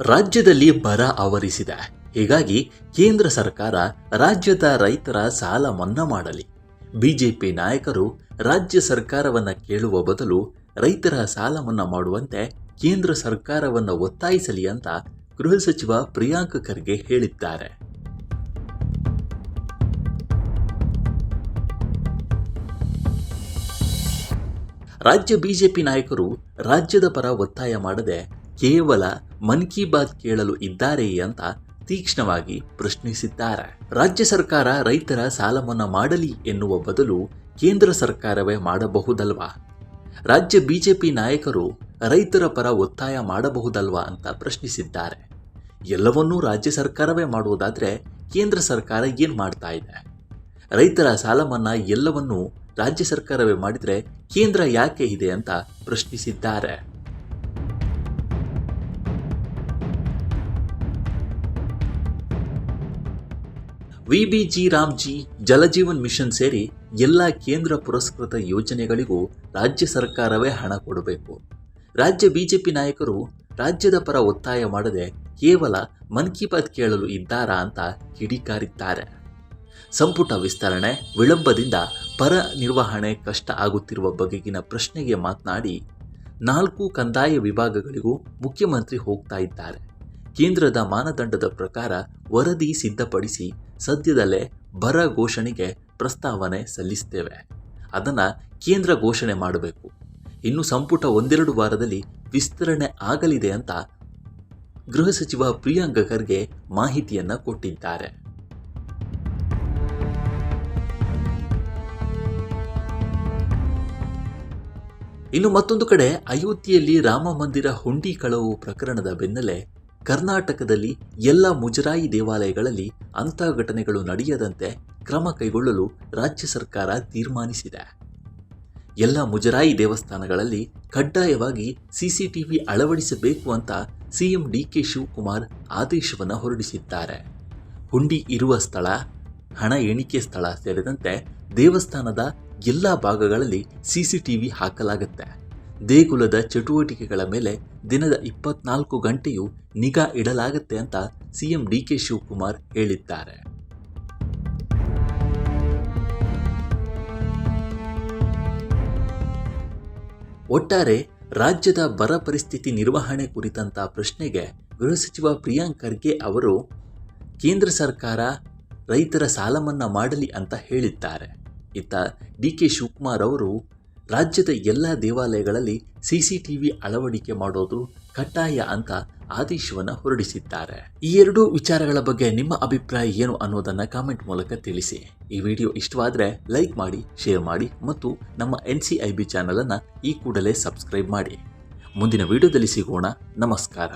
ರಾಜ್ಯದಲ್ಲಿ ಬರ ಆವರಿಸಿದೆ. ಹೀಗಾಗಿ ಕೇಂದ್ರ ಸರ್ಕಾರ ರಾಜ್ಯದ ರೈತರ ಸಾಲ ಮನ್ನಾ ಮಾಡಲಿ. ಬಿಜೆಪಿ ನಾಯಕರು ರಾಜ್ಯ ಸರ್ಕಾರವನ್ನ ಕೇಳುವ ಬದಲು ರೈತರ ಸಾಲ ಮನ್ನಾ ಮಾಡುವಂತೆ ಕೇಂದ್ರ ಸರ್ಕಾರವನ್ನು ಒತ್ತಾಯಿಸಲಿ ಅಂತ ಗೃಹ ಸಚಿವ ಪ್ರಿಯಾಂಕ್ ಖರ್ಗೆ ಹೇಳಿದ್ದಾರೆ. ರಾಜ್ಯ ಬಿಜೆಪಿ ನಾಯಕರು ರಾಜ್ಯದ ಪರ ಒತ್ತಾಯ ಮಾಡದೆ ಕೇವಲ ಮನ್ ಕಿ ಬಾತ್ ಕೇಳಲು ಇದ್ದಾರೆಯೇ ಅಂತ ತೀಕ್ಷ್ಣವಾಗಿ ಪ್ರಶ್ನಿಸಿದ್ದಾರೆ. ರಾಜ್ಯ ಸರ್ಕಾರ ರೈತರ ಸಾಲ ಮನ್ನಾ ಮಾಡಲಿ ಎನ್ನುವ ಬದಲು ಕೇಂದ್ರ ಸರ್ಕಾರವೇ ಮಾಡಬಹುದಲ್ವಾ? ರಾಜ್ಯ ಬಿಜೆಪಿ ನಾಯಕರು ರೈತರ ಪರ ಒತ್ತಾಯ ಮಾಡಬಹುದಲ್ವಾ ಅಂತ ಪ್ರಶ್ನಿಸಿದ್ದಾರೆ. ಎಲ್ಲವನ್ನೂ ರಾಜ್ಯ ಸರ್ಕಾರವೇ ಮಾಡುವುದಾದ್ರೆ ಕೇಂದ್ರ ಸರ್ಕಾರ ಏನ್ ಮಾಡ್ತಾ ಇದೆ? ರೈತರ ಸಾಲ ಮನ್ನಾ ಎಲ್ಲವನ್ನೂ ರಾಜ್ಯ ಸರ್ಕಾರವೇ ಮಾಡಿದ್ರೆ ಕೇಂದ್ರ ಯಾಕೆ ಇದೆ ಅಂತ ಪ್ರಶ್ನಿಸಿದ್ದಾರೆ. ವಿಬಿಜಿ ರಾಮ್ಜಿ ಜಲಜೀವನ್ ಮಿಷನ್ ಸೇರಿ ಎಲ್ಲ ಕೇಂದ್ರ ಪುರಸ್ಕೃತ ಯೋಜನೆಗಳಿಗೂ ರಾಜ್ಯ ಸರ್ಕಾರವೇ ಹಣ ಕೊಡಬೇಕು. ರಾಜ್ಯ ಬಿಜೆಪಿ ನಾಯಕರು ರಾಜ್ಯದ ಪರ ಒತ್ತಾಯ ಮಾಡದೆ ಕೇವಲ ಮನ್ ಕಿ ಬಾತ್ ಕೇಳಲು ಇದ್ದಾರಾ ಅಂತ ಕಿಡಿಕಾರಿದ್ದಾರೆ. ಸಂಪುಟ ವಿಸ್ತರಣೆ ವಿಳಂಬದಿಂದ ಬರ ನಿರ್ವಹಣೆ ಕಷ್ಟ ಆಗುತ್ತಿರುವ ಬಗೆಗಿನ ಪ್ರಶ್ನೆಗೆ ಮಾತನಾಡಿ 4 ಕಂದಾಯ ವಿಭಾಗಗಳಿಗೂ ಮುಖ್ಯಮಂತ್ರಿ ಹೋಗ್ತಾ ಇದ್ದಾರೆ. ಕೇಂದ್ರದ ಮಾನದಂಡದ ಪ್ರಕಾರ ವರದಿ ಸಿದ್ಧಪಡಿಸಿ ಸದ್ಯದಲ್ಲೇ ಬರ ಘೋಷಣೆಗೆ ಪ್ರಸ್ತಾವನೆ ಸಲ್ಲಿಸ್ತೇವೆ. ಅದನ್ನು ಕೇಂದ್ರ ಘೋಷಣೆ ಮಾಡಬೇಕು. ಇನ್ನು ಸಂಪುಟ 1-2 ವಾರದಲ್ಲಿ ವಿಸ್ತರಣೆ ಆಗಲಿದೆ ಅಂತ ಗೃಹ ಸಚಿವ ಪ್ರಿಯಾಂಕ್ ಖರ್ಗೆ ಮಾಹಿತಿಯನ್ನ ಕೊಟ್ಟಿದ್ದಾರೆ. ಇನ್ನು ಮತ್ತೊಂದು ಕಡೆ ಅಯೋಧ್ಯೆಯಲ್ಲಿ ರಾಮ ಮಂದಿರ ಹುಂಡಿ ಕಳವು ಪ್ರಕರಣದ ಬೆನ್ನಲ್ಲೇ ಕರ್ನಾಟಕದಲ್ಲಿ ಎಲ್ಲ ಮುಜರಾಯಿ ದೇವಾಲಯಗಳಲ್ಲಿ ಅಂಥ ಘಟನೆಗಳು ನಡೆಯದಂತೆ ಕ್ರಮ ಕೈಗೊಳ್ಳಲು ರಾಜ್ಯ ಸರ್ಕಾರ ತೀರ್ಮಾನಿಸಿದೆ. ಎಲ್ಲ ಮುಜರಾಯಿ ದೇವಸ್ಥಾನಗಳಲ್ಲಿ ಕಡ್ಡಾಯವಾಗಿ ಸಿಸಿಟಿವಿ ಅಳವಡಿಸಬೇಕು ಅಂತ ಸಿಎಂ ಡಿಕೆ ಶಿವಕುಮಾರ್ ಆದೇಶವನ್ನು ಹೊರಡಿಸಿದ್ದಾರೆ. ಹುಂಡಿ ಇರುವ ಸ್ಥಳ, ಹಣ ಎಣಿಕೆ ಸ್ಥಳ ಸೇರಿದಂತೆ ದೇವಸ್ಥಾನದ ಎಲ್ಲ ಭಾಗಗಳಲ್ಲಿ ಸಿಸಿಟಿವಿ ಹಾಕಲಾಗುತ್ತೆ. ದೇಗುಲದ ಚಟುವಟಿಕೆಗಳ ಮೇಲೆ ದಿನದ 24 ಗಂಟೆಯೂ ನಿಗಾ ಇಡಲಾಗುತ್ತೆ ಅಂತ ಸಿಎಂ ಡಿಕೆ ಶಿವಕುಮಾರ್ ಹೇಳಿದ್ದಾರೆ. ಒಟ್ಟಾರೆ ರಾಜ್ಯದ ಬರ ಪರಿಸ್ಥಿತಿ ನಿರ್ವಹಣೆ ಕುರಿತಂತ ಪ್ರಶ್ನೆಗೆ ಗೃಹ ಸಚಿವ ಪ್ರಿಯಾಂಕ್ ಖರ್ಗೆ ಅವರು ಕೇಂದ್ರ ಸರ್ಕಾರ ರೈತರ ಸಾಲ ಮನ್ನಾ ಮಾಡಲಿ ಅಂತ ಹೇಳಿದ್ದಾರೆ. ಇತ್ತ ಡಿಕೆ ಶಿವಕುಮಾರ್ ಅವರು ರಾಜ್ಯದ ಎಲ್ಲ ದೇವಾಲಯಗಳಲ್ಲಿ ಸಿಸಿಟಿವಿ ಅಳವಡಿಕೆ ಮಾಡೋದು ಕಡ್ಡಾಯ ಅಂತ ಆದೇಶವನ್ನು ಹೊರಡಿಸಿದ್ದಾರೆ. ಈ ಎರಡೂ ವಿಚಾರಗಳ ಬಗ್ಗೆ ನಿಮ್ಮ ಅಭಿಪ್ರಾಯ ಏನು ಅನ್ನೋದನ್ನು ಕಾಮೆಂಟ್ ಮೂಲಕ ತಿಳಿಸಿ. ಈ ವಿಡಿಯೋ ಇಷ್ಟವಾದರೆ ಲೈಕ್ ಮಾಡಿ, ಶೇರ್ ಮಾಡಿ ಮತ್ತು ನಮ್ಮ NCIB ಚಾನಲನ್ನು ಈ ಕೂಡಲೇ ಸಬ್ಸ್ಕ್ರೈಬ್ ಮಾಡಿ. ಮುಂದಿನ ವಿಡಿಯೋದಲ್ಲಿ ಸಿಗೋಣ. ನಮಸ್ಕಾರ.